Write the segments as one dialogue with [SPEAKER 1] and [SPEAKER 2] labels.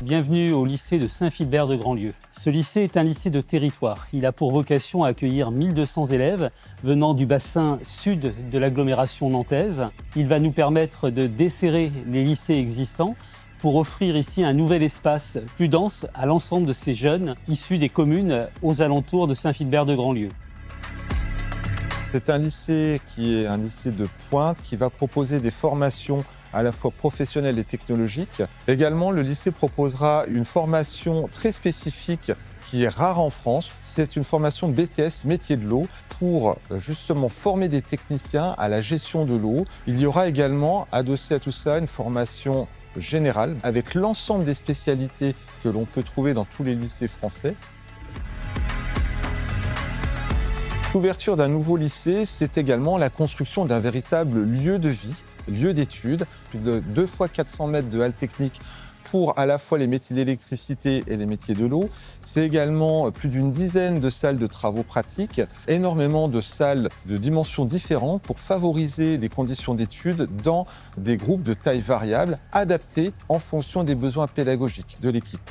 [SPEAKER 1] Bienvenue au lycée de Saint-Philbert de Grandlieu. Ce lycée est un lycée de territoire. Il a pour vocation à accueillir 1200 élèves venant du bassin sud de l'agglomération nantaise. Il va nous permettre de desserrer les lycées existants pour offrir ici un nouvel espace plus dense à l'ensemble de ces jeunes issus des communes aux alentours de Saint-Philbert de Grandlieu.
[SPEAKER 2] C'est un lycée qui est un lycée de pointe qui va proposer des formations à la fois professionnelles et technologiques. Également, le lycée proposera une formation très spécifique qui est rare en France. C'est une formation de BTS métier de l'eau pour justement former des techniciens à la gestion de l'eau. Il y aura également, adossé à tout ça, une formation générale avec l'ensemble des spécialités que l'on peut trouver dans tous les lycées français. L'ouverture d'un nouveau lycée, c'est également la construction d'un véritable lieu de vie, lieu d'études, plus de 2 fois 400 mètres de halles techniques pour à la fois les métiers d'électricité et les métiers de l'eau. C'est également plus d'une dizaine de salles de travaux pratiques, énormément de salles de dimensions différentes pour favoriser des conditions d'études dans des groupes de taille variable, adaptés en fonction des besoins pédagogiques de l'équipe.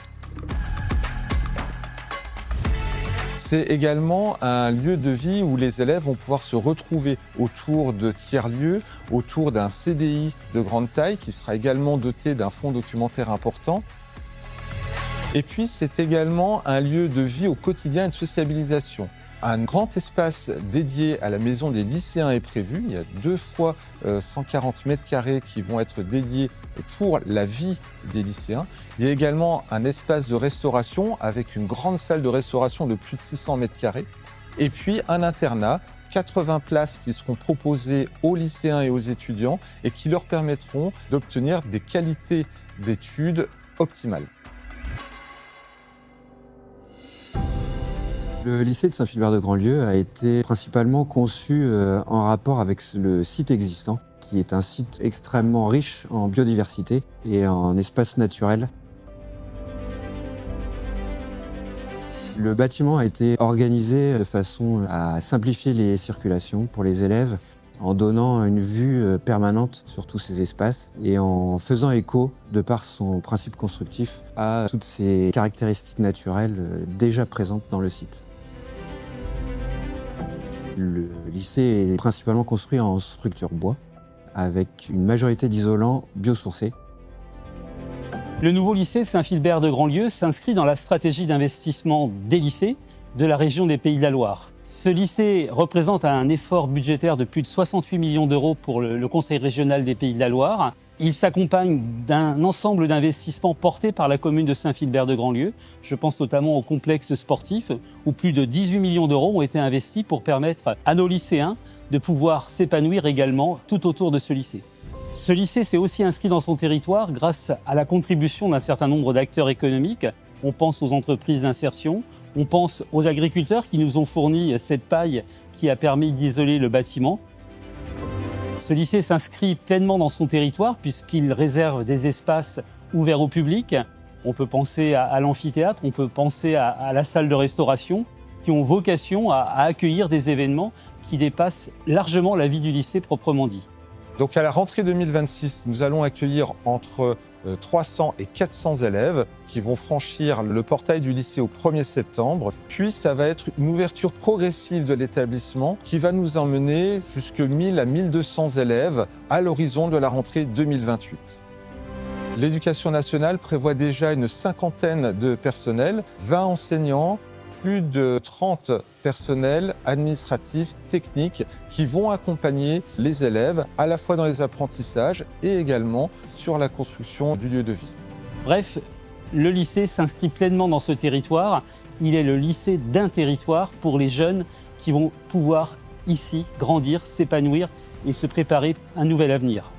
[SPEAKER 2] C'est également un lieu de vie où les élèves vont pouvoir se retrouver autour de tiers-lieux, autour d'un CDI de grande taille qui sera également doté d'un fonds documentaire important. Et puis c'est également un lieu de vie au quotidien et de sociabilisation. Un grand espace dédié à la maison des lycéens est prévu. Il y a 2 fois 140 mètres carrés qui vont être dédiés pour la vie des lycéens. Il y a également un espace de restauration avec une grande salle de restauration de plus de 600 mètres carrés. Et puis un internat, 80 places qui seront proposées aux lycéens et aux étudiants et qui leur permettront d'obtenir des qualités d'études optimales.
[SPEAKER 3] Le lycée de Saint-Philbert de Grandlieu a été principalement conçu en rapport avec le site existant, qui est un site extrêmement riche en biodiversité et en espaces naturels. Le bâtiment a été organisé de façon à simplifier les circulations pour les élèves, en donnant une vue permanente sur tous ces espaces et en faisant écho, de par son principe constructif, à toutes ces caractéristiques naturelles déjà présentes dans le site. Le lycée est principalement construit en structure bois, avec une majorité d'isolants biosourcés.
[SPEAKER 1] Le nouveau lycée Saint-Philbert de Grandlieu s'inscrit dans la stratégie d'investissement des lycées de la région des Pays de la Loire. Ce lycée représente un effort budgétaire de plus de 68 millions d'euros pour le Conseil régional des Pays de la Loire. Il s'accompagne d'un ensemble d'investissements portés par la commune de Saint-Philbert de Grandlieu. Je pense notamment au complexe sportif où plus de 18 millions d'euros ont été investis pour permettre à nos lycéens de pouvoir s'épanouir également tout autour de ce lycée. Ce lycée s'est aussi inscrit dans son territoire grâce à la contribution d'un certain nombre d'acteurs économiques. On pense aux entreprises d'insertion, on pense aux agriculteurs qui nous ont fourni cette paille qui a permis d'isoler le bâtiment. Ce lycée s'inscrit pleinement dans son territoire puisqu'il réserve des espaces ouverts au public. On peut penser à l'amphithéâtre, on peut penser à la salle de restauration qui ont vocation à accueillir des événements qui dépassent largement la vie du lycée proprement dit.
[SPEAKER 2] Donc à la rentrée 2026, nous allons accueillir entre 300 et 400 élèves qui vont franchir le portail du lycée au 1er septembre. Puis ça va être une ouverture progressive de l'établissement qui va nous emmener jusque 1000 à 1200 élèves à l'horizon de la rentrée 2028. L'éducation nationale prévoit déjà une 50aine de personnels, 20 enseignants, plus de 30 personnels administratifs, techniques qui vont accompagner les élèves à la fois dans les apprentissages et également sur la construction du lieu de vie.
[SPEAKER 1] Bref, le lycée s'inscrit pleinement dans ce territoire. Il est le lycée d'un territoire pour les jeunes qui vont pouvoir ici grandir, s'épanouir et se préparer à un nouvel avenir.